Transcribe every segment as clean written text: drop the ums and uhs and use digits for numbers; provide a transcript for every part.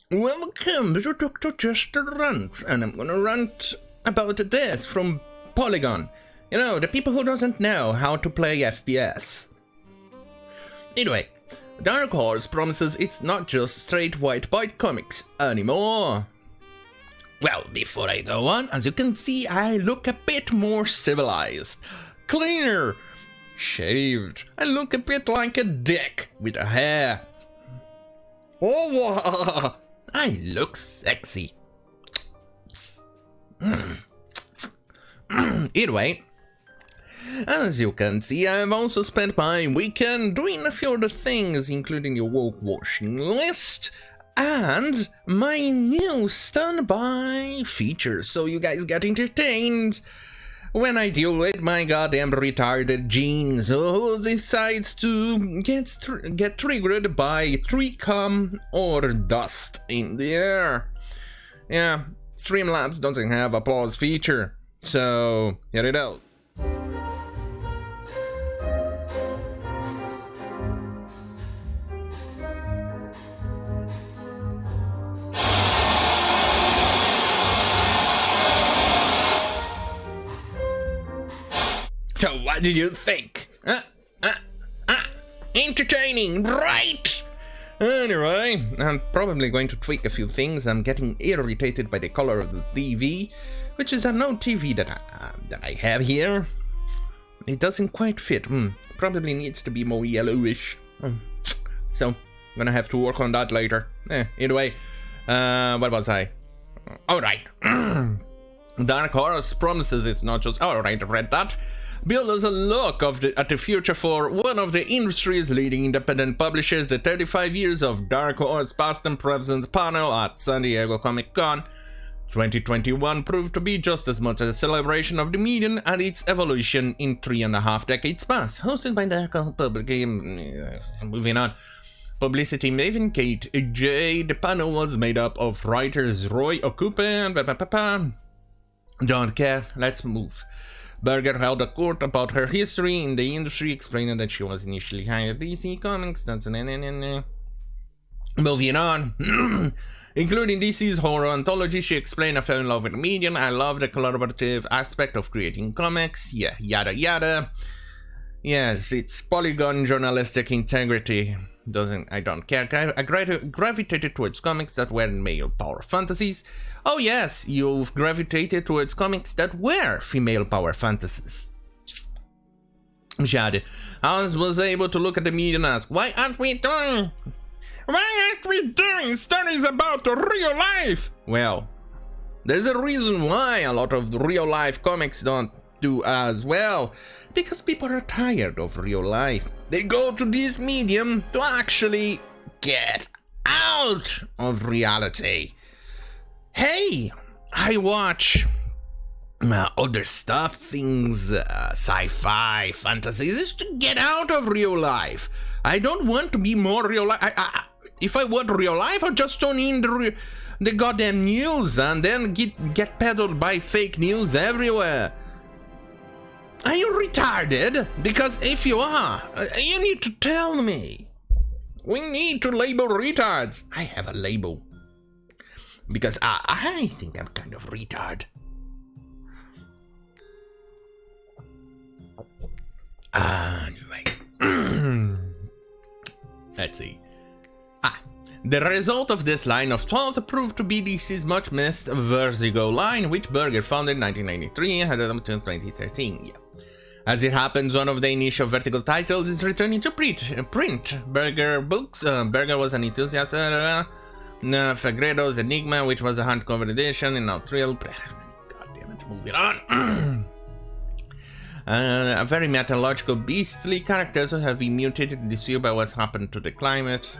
Welcome to Dr. Jester Rants, and I'm gonna rant about this from Polygon. You know, the people who doesn't know how to play FPS. Anyway, Dark Horse promises it's not just straight white boy comics anymore. Well, before I go on, as you can see, I look a bit more civilized, cleaner, shaved. I look a bit like a dick with a hair. Oh, I look sexy. Anyway, as you can see, I've also spent my weekend doing a few other things, including your woke washing list and my new standby feature, so you guys get entertained when I deal with my goddamn retarded genes who decides to get triggered by tree cum or dust in the air. Yeah, Streamlabs doesn't have a pause feature, so here it out. So what did you think? Entertaining, right? Anyway, I'm probably going to tweak a few things. I'm getting irritated by the color of the TV, which is an old TV that I have here. It doesn't quite fit. Probably needs to be more yellowish. So, I'm gonna have to work on that later. Anyway, what was I? Alright. Dark Horse promises it's not just... Alright, I read that. Build us a look at the future for one of the industry's leading independent publishers. The 35 years of Dark Horse past and present panel at San Diego Comic-Con 2021 proved to be just as much a celebration of the medium and its evolution in 3.5 decades past. Hosted by the public moving on. Publicity maven Kate J. The panel was made up of writers Roy Okupe and don't care, let's move. Berger held a court about her history in the industry, explaining that she was initially hired at DC Comics. Moving on. Including DC's horror anthology, she explained I fell in love with the medium. I love the collaborative aspect of creating comics. Yeah, yada yada. Yes, it's Polygon journalistic integrity. I don't care. I gravitated towards comics that were male power fantasies. Oh yes, you've gravitated towards comics that were female power fantasies. Jade. Hans was able to look at the media and ask, why aren't we doing studies about real life? Well, there's a reason why a lot of real life comics don't do as well. Because people are tired of real life. They go to this medium to actually get out of reality. Hey, I watch other stuff, things, sci-fi, fantasies, is to get out of real life. I don't want to be more real life. If I want real life, I'll just tune in the goddamn news and then get peddled by fake news everywhere. Are you retarded? Because if you are, you need to tell me. We need to label retards. I have a label. Because I think I'm kind of retard. Anyway. Let's see. The result of this line of thought proved to be DC's much missed Vertigo line, which Berger founded in 1993 and had it until 2013. Yeah. As it happens, one of the initial Vertigo titles is returning to print. Berger books. Berger was an enthusiast. Fagredo's Enigma, which was a hardcover edition, and now Thrill. God damn it, moving on. A very mythological, beastly characters who have been mutated in this field by what's happened to the climate.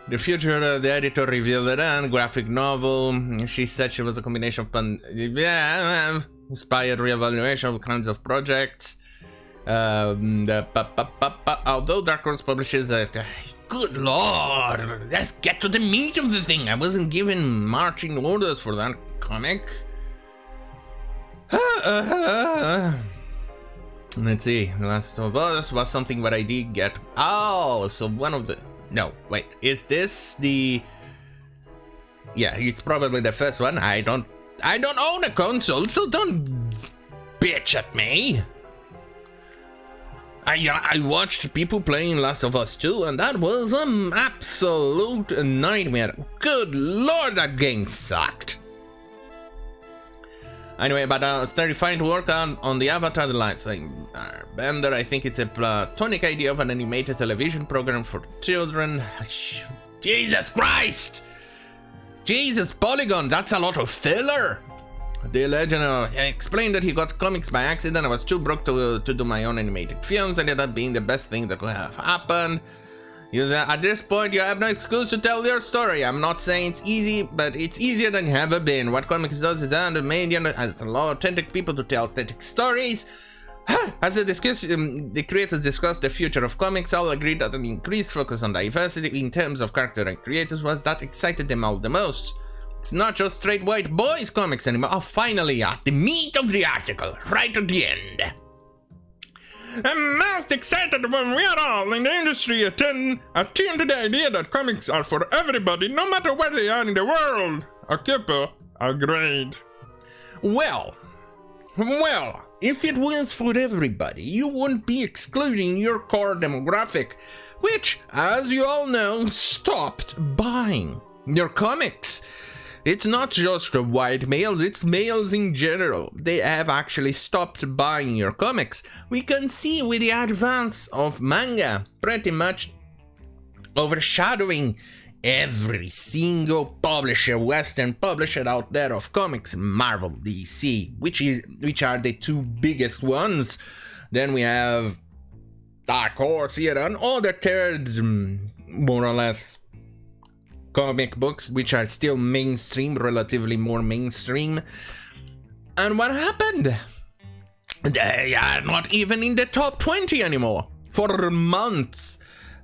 The future, the editor revealed it, and graphic novel. She said she was a combination of inspired reevaluation of kinds of projects. Although Dark Horse publishes a... Good lord, let's get to the meat of the thing. I wasn't given marching orders for that comic. Let's see, Last of Us was something that I did get. Oh, so one of the... No, wait, is this the Yeah, it's probably the first one. I don't own a console, so don't bitch at me. I watched people playing Last of Us 2, and that was an absolute nightmare. Good lord, that game sucked. Anyway, but started trying to work on the Avatar The Last Bender. I think it's a platonic idea of an animated television program for children. Jesus Christ! Jesus, Polygon, that's a lot of filler! The legend explained that he got comics by accident. I was too broke to do my own animated films. Ended up being the best thing that could have happened. At this point, you have no excuse to tell your story. I'm not saying it's easy, but it's easier than ever been. What comics does is earn the medium as a lot of authentic people to tell authentic stories. As the creators discussed the future of comics, all agreed that an increased focus on diversity in terms of character and creators was that excited them all the most. It's not just straight white boys comics anymore. Oh, finally, at the meat of the article, right at the end. I'm most excited when we are all in the industry attuned to the idea that comics are for everybody, no matter where they are in the world. A couple agreed. Well, if it was for everybody, you wouldn't be excluding your core demographic, which, as you all know, stopped buying your comics. It's not just the white males, it's males in general. They have actually stopped buying your comics. We can see with the advance of manga pretty much overshadowing every single publisher, Western publisher out there of comics, Marvel, DC, which are the two biggest ones. Then we have Dark Horse here and other third, more or less, comic books, which are still mainstream, relatively more mainstream. And what happened? They are not even in the top 20 anymore for months.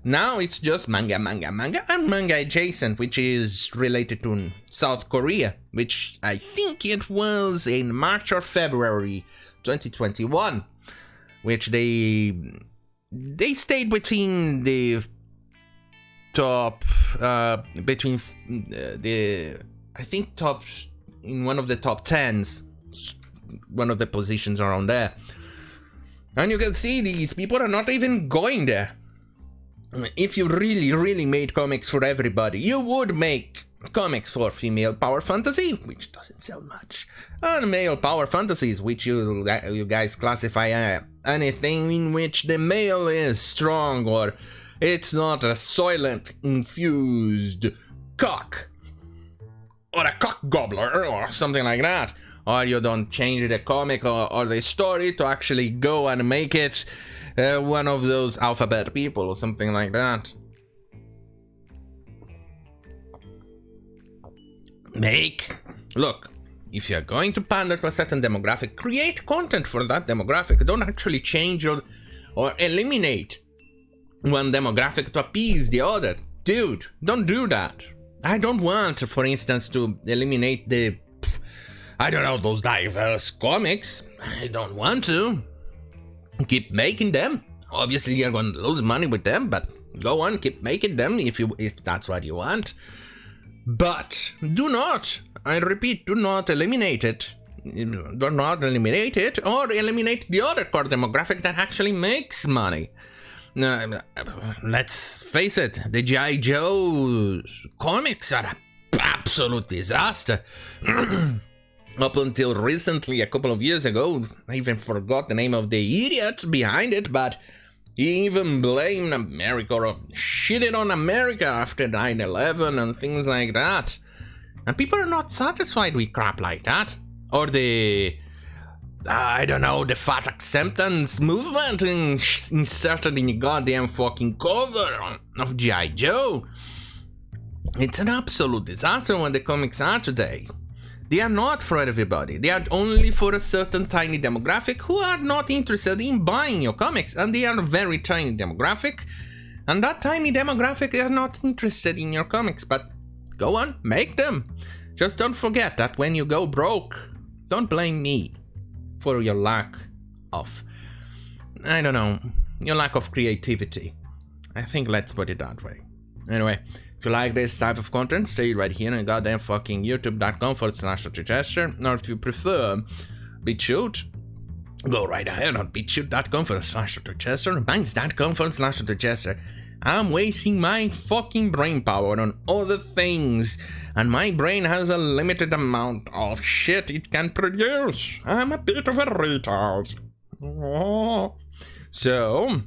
Now it's just manga, and manga adjacent, which is related to South Korea, which I think it was in March or February 2021, which they stayed between the top, between the, I think top, in one of the top 10s, one of the positions around there. And you can see these people are not even going there. If you really made comics for everybody, you would make comics for female power fantasy, which doesn't sell much, and male power fantasies, which you guys classify anything in which the male is strong, or it's not a soylent infused cock, or a cock gobbler, or something like that. Or you don't change the comic or the story to actually go and make it one of those alphabet people or something like that. Look, if you're going to pander to a certain demographic, create content for that demographic. Don't actually change or eliminate one demographic to appease the other. Dude, don't do that. I don't want, for instance, to eliminate the, I don't know, those diverse comics. I don't want to. Keep making them. Obviously you're going to lose money with them, but go on, keep making them if that's what you want. But do not, I repeat, do not eliminate it. Do not eliminate it, or eliminate the other core demographic that actually makes money. Let's face it, the G.I. Joe comics are an absolute disaster. Up until recently, a couple of years ago, I even forgot the name of the idiot behind it, but he even blamed America or shitted on America after 9/11 and things like that. And people are not satisfied with crap like that. Or the, I don't know, the fat acceptance movement inserted in the goddamn fucking cover of G.I. Joe. It's an absolute disaster when the comics are today. They are not for everybody. They are only for a certain tiny demographic who are not interested in buying your comics. And they are a very tiny demographic. And that tiny demographic are not interested in your comics. But go on, make them. Just don't forget that when you go broke, don't blame me for your lack of, your lack of creativity. I think let's put it that way. Anyway, If you like this type of content, stay right here on goddamn fucking youtube.com/Jester. Or if you prefer BitChute, go right ahead on bitchute.com/Jester, binds.com/Jester. I'm wasting my fucking brain power on other things, and my brain has a limited amount of shit it can produce. I'm a bit of a retard. So,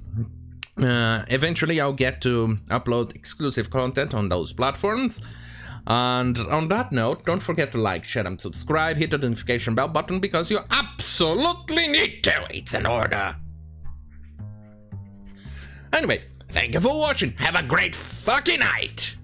eventually I'll get to upload exclusive content on those platforms. And on that note, don't forget to like, share, and subscribe. Hit the notification bell button because you absolutely need to. It's an order. Anyway, thank you for watching. Have a great fucking night.